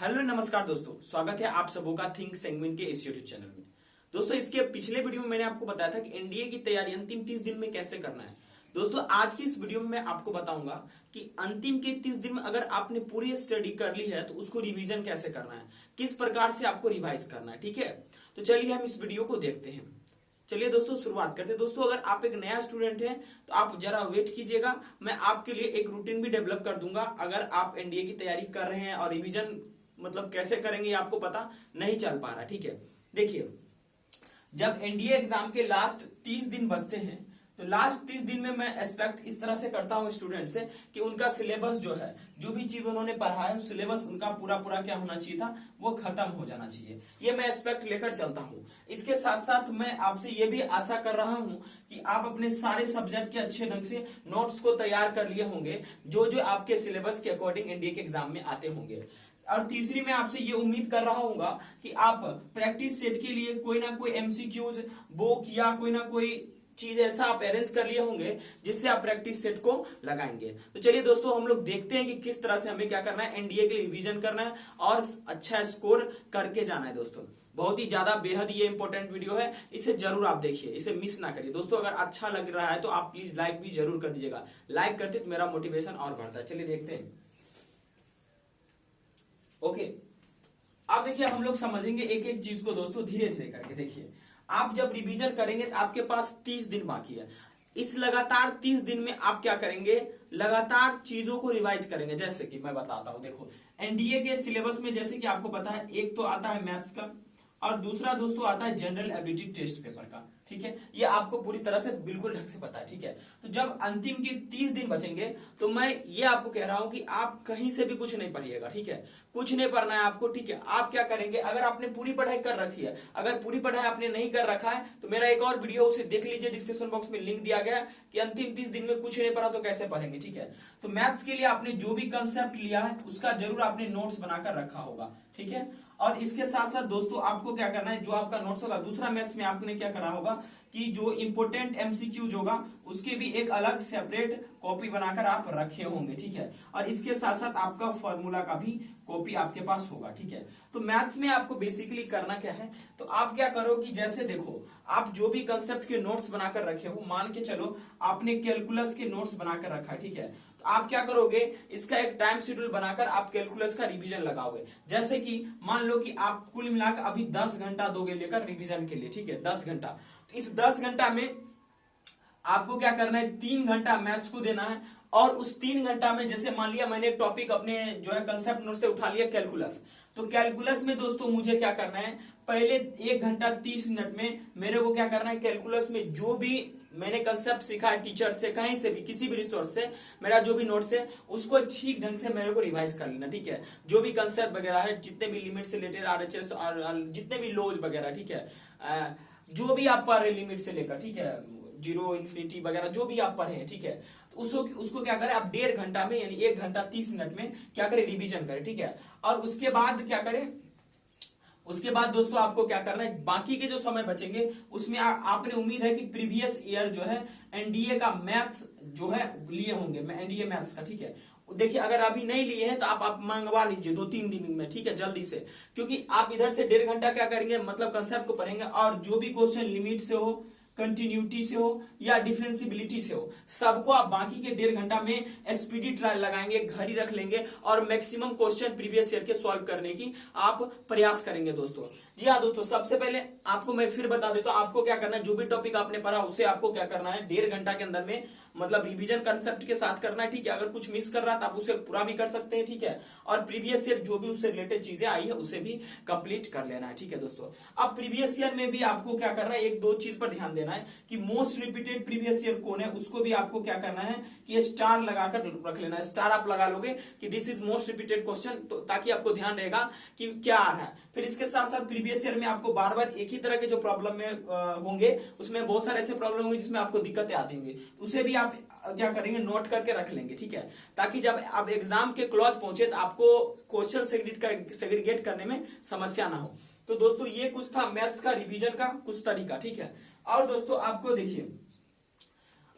Hello नमस्कार दोस्तों, स्वागत है आप सबों का थिंक सेगमेंट के इस यूट्यूब चैनल में। दोस्तों, इसके पिछले वीडियो में मैंने आपको बताया था कि एनडीए की तैयारी अंतिम 30 दिन में कैसे करना है। दोस्तों, आज की इस वीडियो में मैं आपको बताऊंगा कि अंतिम के 30 दिन में अगर आपने पूरी स्टडी कर ली है तो उसको रिवीजन कैसे करना है, किस प्रकार से आपको रिवाइज करना है। ठीक है, तो चलिए हम इस वीडियो को देखते हैं। चलिए दोस्तों शुरुआत करते हैं। दोस्तों, अगर आप एक नया स्टूडेंट हैं तो आप जरा वेट कीजिएगा, मैं आपके लिए एक रूटीन भी डेवलप कर दूंगा। अगर आप एनडीए की तैयारी कर रहे हैं और रिवीजन मतलब कैसे करेंगे आपको पता नहीं चल पा रहा। ठीक है, देखिए, जब एनडीए एग्जाम के लास्ट 30 दिन बचते हैं तो लास्ट 30 दिन में मैं एक्सपेक्ट इस तरह से करता हूं स्टूडेंट से कि उनका सिलेबस जो है, जो भी चीज उन्होंने पढ़ा है सिलेबस उनका पूरा पूरा क्या होना चाहिए था, वो खत्म हो जाना चाहिए। ये मैं एक्सपेक्ट लेकर चलता हूं। इसके साथ साथ मैं आपसे ये भी आशा कर रहा हूं कि आप अपने सारे सब्जेक्ट के अच्छे ढंग से नोट्स को तैयार कर लिए होंगे, जो जो आपके सिलेबस के अकॉर्डिंग एनडीए के एग्जाम में आते होंगे। और तीसरी मैं आपसे ये उम्मीद कर रहा हूंगा कि आप प्रैक्टिस सेट के लिए कोई ना कोई एमसीक्यूज बुक या कोई ना कोई चीज ऐसा आप अरेंज कर लिए होंगे जिससे आप प्रैक्टिस सेट को लगाएंगे। तो चलिए दोस्तों, हम लोग देखते हैं कि किस तरह से हमें क्या करना है, एनडीए के लिए रिवीजन करना है और अच्छा स्कोर करके जाना है। दोस्तों, बहुत ही ज्यादा बेहद ये इंपॉर्टेंट वीडियो है, इसे जरूर आप देखिए, इसे मिस ना करिए। दोस्तों, अगर अच्छा लग रहा है तो आप प्लीज लाइक भी जरूर कर दीजिएगा। लाइक करते तो मेरा मोटिवेशन और बढ़ता है। चलिए देखते हैं। ओके, अब देखिए, हम लोग समझेंगे एक एक चीज को दोस्तों धीरे धीरे करके। देखिए, आप जब रिवीजन करेंगे तो आपके पास 30 दिन बाकी है। इस लगातार 30 दिन में आप क्या करेंगे, लगातार चीजों को रिवाइज करेंगे। जैसे कि मैं बताता हूं, देखो एनडीए के सिलेबस में जैसे कि आपको पता है, एक तो आता है मैथ्स का और दूसरा दोस्तों आता है जनरल एबिलिटी टेस्ट पेपर का। ठीक है, ये आपको पूरी तरह से बिल्कुल ढंग से पता है। ठीक है, तो जब अंतिम के 30 दिन बचेंगे तो मैं ये आपको कह रहा हूं कि आप कहीं से भी कुछ नहीं पढ़िएगा। ठीक है, कुछ नहीं पढ़ना है आपको। ठीक है, आप क्या करेंगे, अगर आपने पूरी पढ़ाई कर रखी है, अगर पूरी पढ़ाई आपने नहीं कर रखा है तो मेरा एक और वीडियो उसे देख लीजिए, डिस्क्रिप्शन बॉक्स में लिंक दिया गया है कि अंतिम 30 दिन में कुछ नहीं पढ़ा तो कैसे पढ़ेंगे। ठीक है, तो मैथ्स के लिए आपने जो भी कंसेप्ट लिया है उसका जरूर आपने नोट्स बनाकर रखा होगा। ठीक है, और इसके साथ साथ दोस्तों आपको क्या करना है, जो आपका नोट्स होगा दूसरा मैथ्स में आपने क्या करा होगा कि जो इंपोर्टेंट एमसीक्यूज होगा उसके भी एक अलग सेपरेट कॉपी बनाकर आप रखे होंगे। ठीक है, और इसके साथ साथ आपका फॉर्मूला का भी कॉपी आपके पास होगा। ठीक है, तो मैथ्स में आपको बेसिकली करना क्या है, तो आप क्या करो कि जैसे देखो, आप जो भी कंसेप्ट के नोट्स बनाकर रखे हो, मान के चलो आपने कैलकुलस के नोट्स बनाकर रखा है। ठीक है, तो आप क्या करोगे, इसका एक टाइम शेड्यूल बनाकर आप कैलकुलस का रिवीजन लगाओगे। जैसे कि मान लो कि आप कुल मिलाकर अभी 10 घंटा दोगे लेकर रिवीजन के लिए। ठीक है, 10 घंटा, तो इस 10 घंटा में आपको क्या करना है, 3 घंटा मैथ्स को देना है। और उस 3 घंटा में जैसे मान लिया मैंने एक टॉपिक अपने जो है कंसेप्ट नोट से उठा लिया कैलकुलस, तो कैलकुलस में दोस्तों मुझे क्या करना है, पहले 1 घंटा 30 मिनट में मेरे को क्या करना है, कैलकुलस में जो भी मैंने कंसेप्ट सीखा है टीचर से, कहीं से भी, किसी भी रिसोर्स से, मेरा जो भी नोट्स है उसको ठीक ढंग से मेरे को रिवाइज कर लेना। ठीक है, जो भी कंसेप्ट वगैरह है, जितने भी लिमिट से रिलेटेड आरएचएस और जितने भी लॉज वगैरह, ठीक है, जो भी आप पढ़ रहे लिमिट से लेकर, ठीक है, जीरो इन्फिनिटी वगैरह जो भी आप पढ़े हैं। ठीक है, तो उसको क्या करें आप 1.5 घंटा में, यानी 1 घंटा 30 मिनट में क्या करें, रिवीजन करें। ठीक है, और उसके बाद क्या करें, उसके बाद दोस्तों आपको क्या करना है, बाकी के जो समय बचेंगे उसमें आपने उम्मीद है कि प्रीवियस ईयर जो है एनडीए का मैथ जो है लिए होंगे, एनडीए मैथ्स का। ठीक है, देखिए अगर अभी नहीं लिए हैं तो आप मंगवा लीजिए 2-3 दिन में। ठीक है, जल्दी से, क्योंकि आप इधर से 1.5 घंटा क्या करेंगे, मतलब कंसेप्ट को पढ़ेंगे और जो भी क्वेश्चन लिमिट से हो, कंटिन्यूटी से हो या डिफरेंसिबिलिटी से हो, सबको आप बाकी के 1.5 घंटा में स्पीडी ट्रायल लगाएंगे, घड़ी रख लेंगे और मैक्सिमम क्वेश्चन प्रीवियस ईयर के सॉल्व करने की आप प्रयास करेंगे दोस्तों। जी हाँ दोस्तों, सबसे पहले आपको मैं फिर बता देता हूं, आपको क्या करना है, जो भी टॉपिक आपने पढ़ा उसे आपको क्या करना है, 1.5 घंटा के अंदर में मतलब रिवीजन कंसेप्ट के साथ करना है। ठीक है, अगर कुछ मिस कर रहा है तो आप उसे पूरा भी कर सकते हैं। ठीक है, और प्रीवियस ईयर जो भी उससे रिलेटेड चीजें आई है उसे भी कंप्लीट कर लेना है। ठीक है दोस्तों, अब प्रीवियस ईयर में भी आपको क्या करना है, 1-2 चीज पर ध्यान देना है कि मोस्ट रिपीटेड प्रीवियस ईयर कौन है, उसको भी आपको क्या करना है कि स्टार लगाकर रख लेना है। स्टार आप लगा लोगे कि this is most repeated question, तो ताकि आपको ध्यान रहेगा कि क्या आ रहा है। फिर इसके साथ साथ प्रीवियस ईयर में आपको बार बार एक ही तरह के जो प्रॉब्लम में होंगे, उसमें बहुत सारे ऐसे प्रॉब्लम होंगे जिसमें आपको दिक्कतें आती होंगी, उसे भी आप क्या करेंगे, नोट करके रख लेंगे। ठीक है, ताकि जब आप एग्जाम के क्लॉज पहुंचे तो आपको क्वेश्चन सेग्रीगेट करने में समस्या ना हो। तो दोस्तों ये कुछ था मैथ्स का रिवीजन का कुछ तरीका। ठीक है, और दोस्तों आपको देखिए,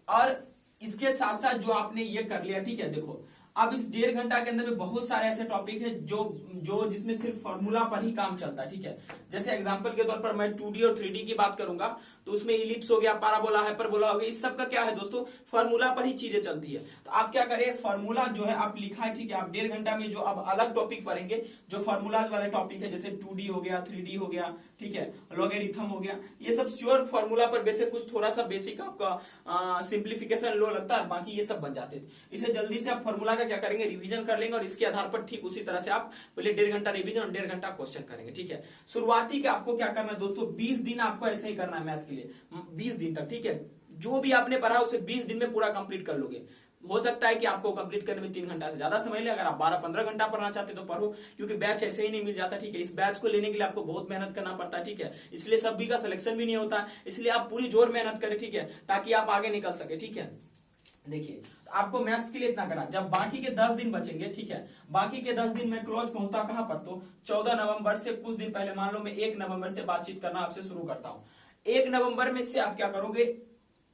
और इसके साथ साथ जो आपने ये कर लिया, ठीक है, देखो अब इस 1.5 घंटा के अंदर में बहुत सारे ऐसे टॉपिक है जो जो जिसमें सिर्फ फॉर्मूला पर ही काम चलता है, ठीक है। जैसे एग्जांपल के तौर पर मैं 2D और 3D की बात करूंगा तो उसमें इलिप्स हो गया, पाराबोला, हाइपरबोला हो गया, इस सब का क्या है दोस्तों, फॉर्मूला पर ही चीजें चलती है। तो आप क्या करें, फॉर्मूला जो है आप लिखा है, ठीक है, आप 1.5 घंटा में जो अब अलग टॉपिक पढ़ेंगे जो फॉर्मूलाज वाले टॉपिक है, जैसे 2D हो गया, 3D हो गया, ठीक है, लॉगरिथम हो गया, ये सब श्योर फॉर्मूला पर बेसिक कुछ थोड़ा सा बेसिक आपका सिंप्लीफिकेशन लो लगता है, बाकी ये सब बन जाते थे। इसे जल्दी से आप फॉर्मूला का क्या करेंगे, रिवीजन कर लेंगे और इसके आधार पर ठीक उसी तरह से आप पहले 1.5 घंटा रिवीजन और 1.5 घंटा क्वेश्चन करेंगे, ठीक है। शुरुआती का आपको क्या करना है दोस्तों, 20 दिन आपको ऐसे ही करना है मैथ के लिए, 20 दिन तक, ठीक है। जो भी आपने पढ़ा उसे 20 दिन में पूरा कंप्लीट कर लोगे। हो सकता है कि आपको कंप्लीट करने में 3 घंटा से ज्यादा समय ले, अगर आप 12-15 घंटा पढ़ना चाहते तो पढ़ो, क्योंकि बैच ऐसे ही नहीं मिल जाता, ठीक है। इस बैच को लेने के लिए आपको बहुत मेहनत करना पड़ता है, ठीक है, इसलिए सभी का सिलेक्शन भी नहीं होता, इसलिए आप पूरी जोर मेहनत करें, ठीक है, ताकि आप आगे निकल सके, ठीक है। देखिए आपको मैथ्स के लिए इतना करना, जब बाकी के 10 दिन बचेंगे, ठीक है, बाकी के 10 दिन में क्लोज पहुंचता कहां पर, तो 14 नवंबर से कुछ दिन पहले, मान लो मैं 1 नवंबर से बातचीत करना आपसे शुरू करता हूं। 1 नवंबर में से आप क्या करोगे,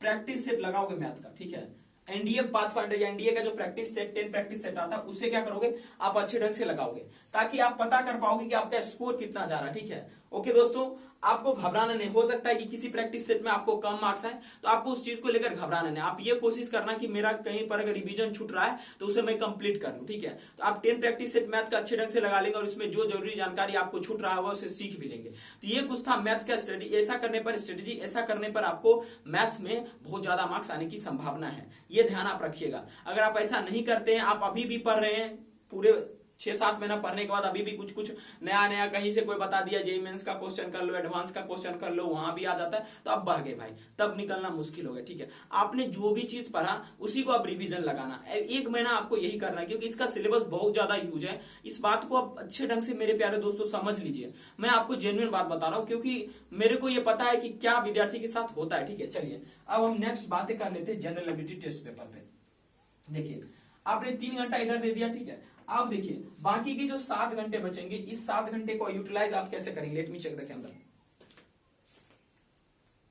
प्रैक्टिस सेट लगाओगे मैथ का, ठीक है। एनडीए पाथफाइंडर या एनडीए का जो प्रैक्टिस सेट 10 प्रैक्टिस सेट आता है उसे क्या करोगे, आप अच्छे ढंग से लगाओगे, ताकि आप पता कर पाओगे कि आपका स्कोर कितना जा रहा है, ठीक है। ओके दोस्तों, आपको घबराना नहीं, हो सकता है कि किसी प्रैक्टिस सेट में आपको कम मार्क्स आए, तो आपको उस चीज को लेकर घबराना नहीं। आप ये कोशिश करना कि मेरा कहीं पर अगर रिवीजन छूट रहा है तो उसे मैं कंप्लीट कर लूं, ठीक है। तो आप 10 प्रैक्टिस सेट मैथ का अच्छे ढंग से लगा लेंगे और इसमें जो जरूरी जानकारी आपको छूट रहा है उसे सीख भी लेंगे। तो ये कुछ था मैथ्स का स्ट्रेटेजी, ऐसा करने पर आपको मैथ्स में बहुत ज्यादा मार्क्स आने की संभावना है, ये ध्यान आप रखिएगा। अगर आप ऐसा नहीं करते हैं, आप अभी भी पढ़ रहे हैं, पूरे 6-7 महीना पढ़ने के बाद अभी भी कुछ कुछ नया कहीं से कोई बता दिया, जेईई मेंस का क्वेश्चन कर लो, एडवांस का क्वेश्चन कर लो, वहां भी आ जाता है, तो आप बढ़ गए भाई, तब निकलना मुश्किल हो गया, ठीक है। आपने जो भी चीज पढ़ा उसी को आप रिवीजन लगाना, 1 महीना आपको यही करना है, क्योंकि इसका सिलेबस बहुत ज्यादा ह्यूज है। इस बात को आप अच्छे ढंग से मेरे प्यारे दोस्तों समझ लीजिए, मैं आपको जेन्युइन बात बता रहा हूं, क्योंकि मेरे को ये पता है कि क्या विद्यार्थी के साथ होता है, ठीक है। चलिए अब हम नेक्स्ट बातें कर लेते हैं जनरल एबिलिटी टेस्ट पेपर पे। देखिए आपने 3 घंटा इधर दे दिया, ठीक है। अब देखिए बाकी के जो 7 घंटे बचेंगे, इस 7 घंटे को यूटिलाइज आप कैसे करेंगे, let me check the camera,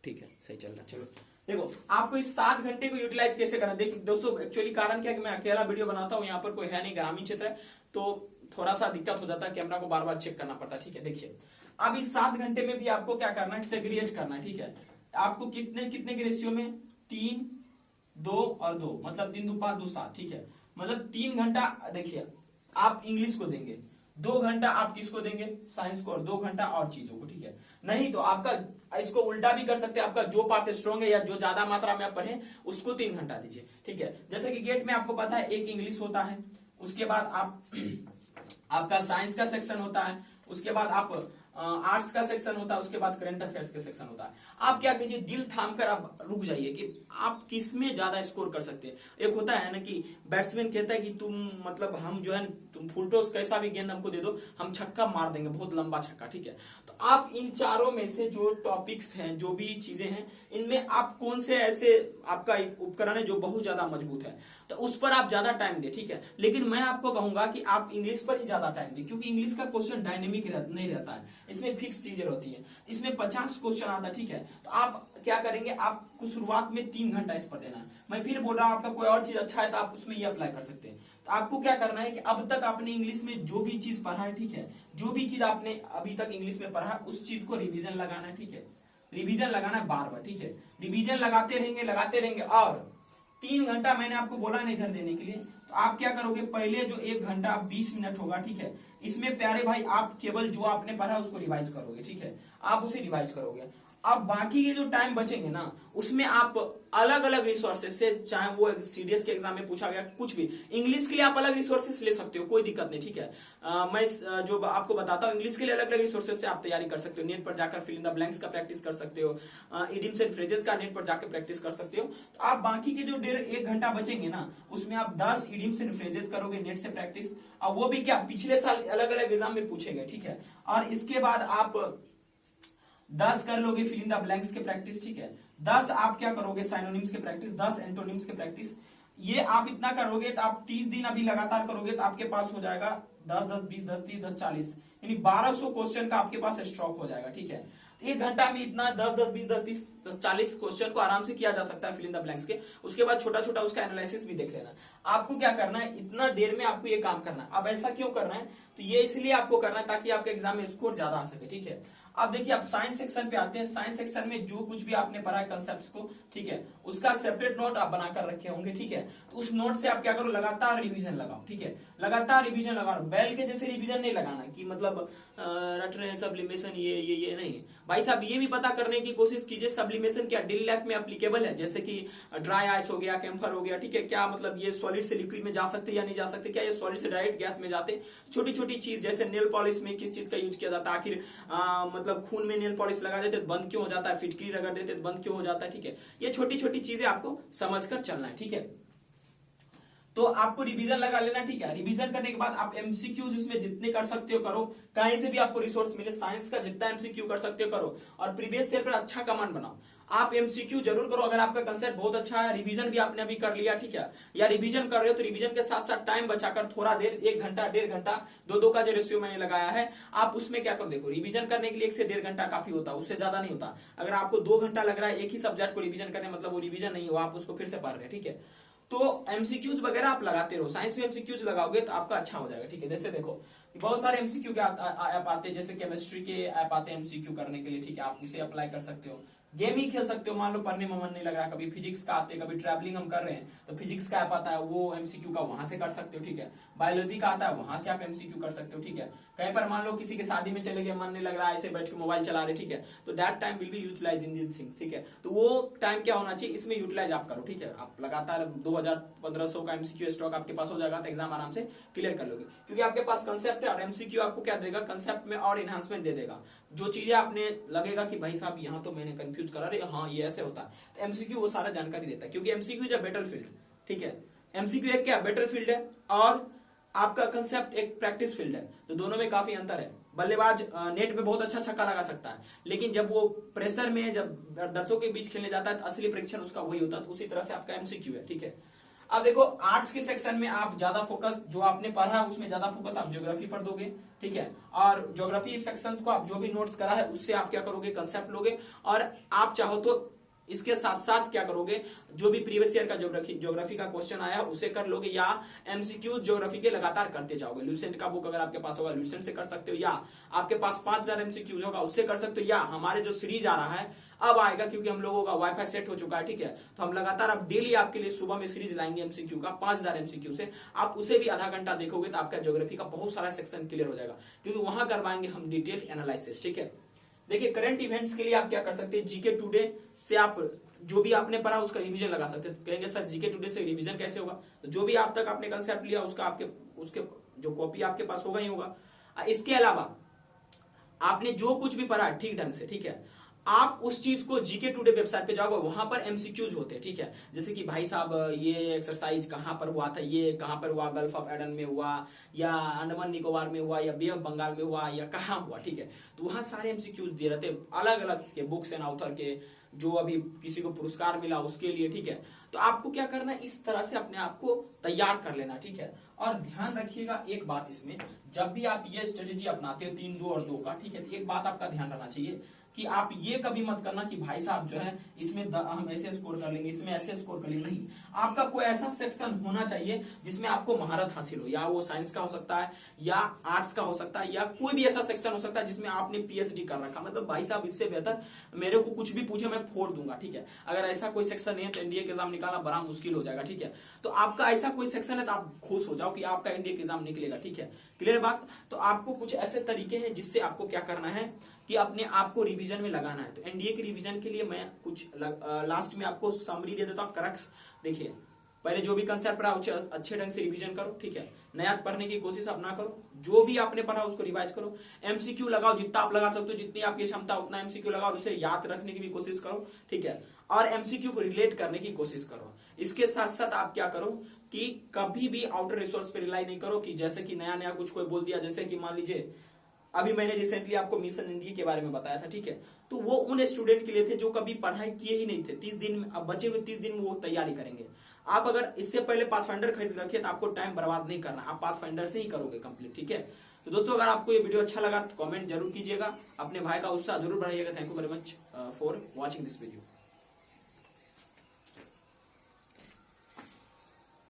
ठीक है, सही चल रहा है। चलो देखो आपको इस 7 घंटे को यूटिलाइज कैसे करना। देखिए दोस्तों, एक्चुअली कारण क्या है कि मैं अकेला वीडियो बनाता हूं, यहाँ पर कोई है नहीं, ग्रामीण क्षेत्र है, तो थोड़ा सा दिक्कत हो जाता है, कैमरा को बार बार चेक करना पड़ता है, ठीक है। देखिए अब इस 7 घंटे में भी आपको क्या करना है, सेग्रीगेट करना है, ठीक है। आपको कितने कितने के रेशियो में, 3, 2 और 2, मतलब 3 2 5 2 7, ठीक है। मतलब 3 घंटा देखिए आप इंग्लिश को देंगे, 2 घंटा आप किसको देंगे, साइंस को, और 2 घंटा और चीजों को, ठीक है। नहीं तो आपका इसको उल्टा भी कर सकते हैं, आपका जो पार्ट स्ट्रॉन्ग है या जो ज्यादा मात्रा में आप पढ़े उसको 3 घंटा दीजिए, ठीक है। जैसे कि गेट में आपको पता है एक इंग्लिश होता है, उसके बाद आप आपका साइंस का सेक्शन होता है, उसके बाद आप आर्ट्स का सेक्शन होता है, उसके बाद करंट अफेयर्स का सेक्शन होता है। आप क्या कीजिए, दिल थाम कर आप रुक जाइए कि आप किस में ज्यादा स्कोर कर सकते हैं। एक होता है ना कि बैट्समैन कहता है कि तुम मतलब हम जो है तुम फुल टॉस कैसा भी गेंद हमको दे दो, हम छक्का मार देंगे, बहुत लंबा छक्का, ठीक है। तो आप इन चारों में से जो टॉपिक्स हैं, जो भी चीजें हैं, इनमें आप कौन से ऐसे आपका एक उपकरण है जो बहुत ज्यादा मजबूत है, तो उस पर आप ज्यादा टाइम दें, ठीक है। लेकिन मैं आपको कहूंगा कि आप इंग्लिश पर ही ज्यादा टाइम दें, क्योंकि इंग्लिश का क्वेश्चन डायनेमिक नहीं रहता है, इसमें फिक्स चीजें होती है, इसमें 50 क्वेश्चन आता है, ठीक है। तो आप क्या करेंगे, आपको शुरुआत में 3 घंटा इस पर देना है। मैं फिर बोल रहा हूं, आपका कोई और चीज अच्छा है तो आप उसमें ये अप्लाई कर सकते हैं। तो आपको क्या करना है कि अब तक आपने इंग्लिश में जो भी चीज पढ़ा है, ठीक है, जो भी चीज आपने अभी तक इंग्लिश में पढ़ा है उस चीज को रिवीजन लगाना है, ठीक है। रिवीजन लगाना है बार बार, ठीक है। रिवीजन लगाते रहेंगे और 3 घंटा मैंने आपको बोला नहीं इधर देने के लिए, तो आप क्या करोगे, पहले जो 1 घंटा 20 मिनट होगा, ठीक है, इसमें प्यारे भाई आप केवल जो आपने पढ़ा उसको रिवाइज करोगे, ठीक है, आप उसे रिवाइज करोगे। अब बाकी के जो टाइम बचेंगे ना, उसमें आप अलग अलग रिसोर्सेज से, चाहे वो सीडीएस के एग्जाम में पूछा गया कुछ भी, इंग्लिश के लिए आप अलग रिसोर्सेज ले सकते हो, कोई दिक्कत नहीं, ठीक है। मैं जो आपको बताता हूँ, इंग्लिश के लिए अलग अलग रिसोर्सेज से आप तैयारी कर सकते हो। नेट पर जाकर फिल इन द ब्लैंक्स का प्रैक्टिस कर सकते हो, इडियम्स एंड फ्रेजेस का नेट पर जाकर प्रैक्टिस कर सकते हो। तो आप बाकी के जो 1.5 घंटा बचेंगे ना, उसमें आप 10 इडियम्स एंड फ्रेजेस करोगे नेट से प्रैक्टिस, और वो भी क्या पिछले साल अलग अलग एग्जाम में पूछे गए, ठीक है। और इसके बाद आप 10 कर लोगे फिल इन द ब्लैंक्स के प्रैक्टिस, ठीक है। 10 आप क्या करोगे, साइनोनिम्स के प्रैक्टिस, 10 एंटोनिम्स के प्रैक्टिस। ये आप इतना करोगे तो आप 30 दिन अभी लगातार करोगे तो आपके पास हो जाएगा 10 10 20 10 30 10 40, यानी 1200 क्वेश्चन का आपके पास स्टॉक हो जाएगा, ठीक है। 1 घंटा में इतना 10 10 20 10 30 40 क्वेश्चन को आराम से किया जा सकता है फिल इन द ब्लैंक्स के। उसके बाद छोटा छोटा उसका एनालिसिस भी देख लेना। आपको क्या करना है, इतना देर में आपको ये काम करना है। अब ऐसा क्यों करना है, तो ये इसलिए आपको करना है ताकि आपके एग्जाम में स्कोर ज्यादा आ सके, ठीक है। अब देखिए, आप साइंस सेक्शन पे आते हैं। साइंस सेक्शन में जो कुछ भी आपने पढ़ा है कंसेप्ट्स को, ठीक है, उसका सेपरेट नोट आप बनाकर रखे होंगे, ठीक है। तो उस नोट से आप क्या करो, लगातार रिवीजन लगाओ, ठीक है, लगातार रिवीजन लगाओ। बैल के जैसे रिवीजन नहीं लगाना कि मतलब रट रहे हैं सब्लिमेशन ये नहीं भाई साहब। ये भी पता करने की कोशिश कीजिए सब्लिमेशन क्या डेली लाइफ में एप्लीकेबल है, जैसे कि ड्राई आइस हो गया, कैम्फर हो गया, ठीक है, क्या मतलब ये सॉलिड से लिक्विड में जा सकते या नहीं जा सकते, क्या ये सॉलिड से डायरेक्ट गैस में जाते। छोटी छोटी चीज, जैसे नेल पॉलिश में किस चीज का यूज किया जाता है, आखिर मतलब खून में नेल पॉलिश लगा देते तो बंद क्यों हो जाता है, फिटकरी रगड़ देते तो बंद क्यों हो जाता है, ठीक है। ये छोटी छोटी चीजें आपको समझकर चलना है, ठीक है। तो आपको रिवीजन लगा लेना, ठीक है। रिवीजन करने के बाद आप एमसीक्यूज इसमें जितने कर सकते हो करो, कहीं से भी आपको रिसोर्स मिले, साइंस का जितना एमसीक्यू कर सकते हो करो, और प्रीवियस ईयर पर अच्छा कमांड बनाओ। आप एमसीक्यू जरूर करो अगर आपका कंसेप्ट बहुत अच्छा है। रिवीजन भी आपने अभी कर लिया, ठीक है, या रिवीजन कर रहे हो तो रिवीजन के साथ साथ टाइम बचाकर थोड़ा देर, 1 घंटा 1.5 घंटा, 2-2 का जो रेशियो मैंने लगाया है, आप उसमें क्या करो, देखो रिवीजन करने के लिए 1 से 1.5 घंटा काफी होता है, उससे ज्यादा नहीं होता। अगर आपको 2 घंटा लग रहा है एक ही सब्जेक्ट को रिवीजन करने, मतलब वो रिवीजन नहीं हो, आप उसको फिर से पढ़ रहे हैं, ठीक है। तो एमसीक्यूज वगैरह आप लगाते रहो। साइंस में एमसीक्यूज लगाओगे तो आपका अच्छा हो जाएगा, ठीक है। जैसे देखो बहुत सारे एमसीक्यू के ऐप आते हैं, जैसे केमिस्ट्री के ऐप आते हैं एमसीक्यू करने के लिए, ठीक है, आप उसे अप्लाई कर सकते हो। गेम ही खेल सकते हो, मान लो पढ़ने में मन नहीं लग रहा, कभी फिजिक्स का आते, कभी ट्रैवलिंग हम कर रहे हैं तो फिजिक्स का ऐप आता है, वो एमसीक्यू का वहां से कर सकते हो, ठीक है। बायोलॉजी का आता है, वहां से आप एमसीक्यू कर सकते हो, ठीक है। कहीं पर मान लो किसी के शादी में चले गए, मन नहीं लग रहा है, ऐसे बैठ के मोबाइल चला रहे, ठीक है, तो that time will be utilise in this thing, ठीक है। तो वो टाइम क्या होना चाहिए, इसमें यूटिलाइज आप करो, ठीक है। आप लगातार 2000-1500 का एमसीक्यू स्टॉक आपके पास हो जाएगा तो एग्जाम आराम से क्लियर कर लोगे, क्योंकि आपके पास कंसेप्ट है। और एमसीक्यू आपको क्या देगा, कंसेप्ट में और एनहांसमेंट दे देगा। जो चीजें आपने लगेगा कि भाई साहब यहाँ तो मैंने कंफ्यूज करा रहे, हाँ ये ऐसे होता है, तो एमसीक्यू वो सारा जानकारी देता है, क्योंकि एमसीक्यू इज अ बैटलफील्ड, ठीक है। एमसीक्यू एक क्या बैटलफील्ड है, और आपका कंसेप्ट एक प्रैक्टिस फील्ड है, तो दोनों में काफी अंतर है। बल्लेबाज नेट पे बहुत अच्छा छक्का लगा सकता है, लेकिन जब वो प्रेशर में, जब दर्शकों के बीच खेलने जाता है तो असली परीक्षण उसका वही होता है। तो उसी तरह से आपका एमसीक्यू है, ठीक है। अब देखो आर्ट्स के सेक्शन में आप ज्यादा फोकस, जो आपने पढ़ा है उसमें ज्यादा फोकस आप ज्योग्राफी पर दोगे, ठीक है। और ज्योग्राफी सेक्शंस को आप जो भी नोट्स करा है उससे आप क्या करोगे, कंसेप्ट लोगे। और आप चाहो तो इसके साथ साथ क्या करोगे, जो भी प्रीवियस ईयर का ज्योग्राफी का क्वेश्चन आया उसे कर लोगे, या एमसीक्यूज ज्योग्राफी के लगातार करते जाओगे। लूसेंट का बुक अगर आपके पास होगा लूसेंट से कर सकते हो, या आपके पास 5000 एमसीक्यूज होगा उससे कर सकते हो, या हमारे जो सीरीज आ रहा है अब आएगा, क्योंकि हम लोगों का वाईफाई सेट हो चुका है, ठीक है। तो हम लगातार अब डेली आपके लिए सुबह में सीरीज लाएंगे एमसीक्यू का 5000 एमसीक्यू से। आप उसे भी आधा घंटा देखोगे तो आपका ज्योग्राफी का बहुत सारा सेक्शन क्लियर हो जाएगा, क्योंकि वहां करवाएंगे हम डिटेल एनालिसिस, ठीक है। देखिए करंट इवेंट्स के लिए आप क्या कर सकते हैं, जीके टुडे से आप जो भी आपने पढ़ा उसका रिवीजन लगा सकते हैं। कहेंगे सर जीके टुडे से रिवीजन कैसे होगा, तो जो भी आप तक आपने कंसेप्ट लिया उसका आपके उसके जो कॉपी आपके पास होगा ही होगा। इसके अलावा आपने जो कुछ भी पढ़ा ठीक ढंग से, ठीक है, आप उस चीज को जीके टुडे वेबसाइट पे जाओगे, वहां पर एमसीक्यूज होते हैं, ठीक है। जैसे कि भाई साहब ये एक्सरसाइज कहां पर हुआ था, ये कहां पर हुआ, गल्फ ऑफ एडन में हुआ, या अंडमान निकोबार में हुआ, या बे ऑफ बंगाल में हुआ, या कहां हुआ, ठीक है। तो वहां सारे एमसीक्यूज दे रहते अलग अलग के बुक्स एंड ऑथर के, जो अभी किसी को पुरस्कार मिला उसके लिए, ठीक है। तो आपको क्या करना है, इस तरह से अपने आप को तैयार कर लेना, ठीक है। और ध्यान रखिएगा एक बात इसमें, जब भी आप ये स्ट्रेटेजी अपनाते हो 3 2 और 2 का, ठीक है, तो एक बात आपका ध्यान रखना चाहिए कि आप ये कभी मत करना कि भाई साहब जो है इसमें हम ऐसे स्कोर कर लेंगे, इसमें ऐसे स्कोर कर लेंगे, नहीं। आपका कोई ऐसा सेक्शन होना चाहिए जिसमें आपको महारत हासिल हो, या वो साइंस का हो सकता है, या आर्ट्स का हो सकता है, या कोई भी ऐसा सेक्शन हो सकता है जिसमें आपने पीएचडी कर रखा, मतलब भाई साहब इससे बेहतर मेरे को कुछ भी पूछे मैं फोड़ दूंगा, ठीक है। अगर ऐसा कोई सेक्शन नहीं है तो एनडीए के एग्जाम निकालना बड़ा मुश्किल हो जाएगा, ठीक है। तो आपका ऐसा कोई सेक्शन है तो आप खुश हो जाओ कि आपका एनडीए के एग्जाम निकलेगा, ठीक है। क्लियर बात। तो आपको कुछ ऐसे तरीके हैं जिससे आपको क्या करना है कि अपने आप को रिवीजन में लगाना है। तो एनडीए के रिवीजन के लिए मैं कुछ लास्ट में आपको समरी दे देता हूं, क्रक्स। देखिए पहले जो भी कंसेप्ट रहा उसे अच्छे ढंग से रिवीजन करो, ठीक है। नया पढ़ने की कोशिश अब ना करो, जो भी आपने पढ़ा उसको रिवाइज करो। एमसीक्यू लगाओ जितना आप लगा सकते हो, जितनी आपकी क्षमता उतना एमसीक्यू लगाओ, उसे याद रखने की भी कोशिश करो, ठीक है। और एमसीक्यू को रिलेट करने की कोशिश करो। इसके साथ साथ आप क्या करो कि कभी भी आउटर रिसोर्स पे रिलाई नहीं करो, कि जैसे कि नया नया कुछ कोई बोल दिया, जैसे कि मान लीजिए अभी मैंने रिसेंटली आपको मिशन इंडिया के बारे में बताया था, ठीक है। तो वो उन स्टूडेंट के लिए थे जो कभी पढ़ाई किए ही नहीं थे। 30 दिन में, अब बचे हुए 30 दिन में वो तैयारी करेंगे। आप अगर इससे पहले पाथफाइंडर खरीद रखे तो आपको टाइम बर्बाद नहीं करना, आप पाथफाइंडर से ही करोगे कंप्लीट, ठीक है। तो दोस्तों अगर आपको ये वीडियो अच्छा लगा तो कमेंट जरूर कीजिएगा, अपने भाई का उत्साह जरूर बढ़ाइएगा। Thank you very much for watching this video.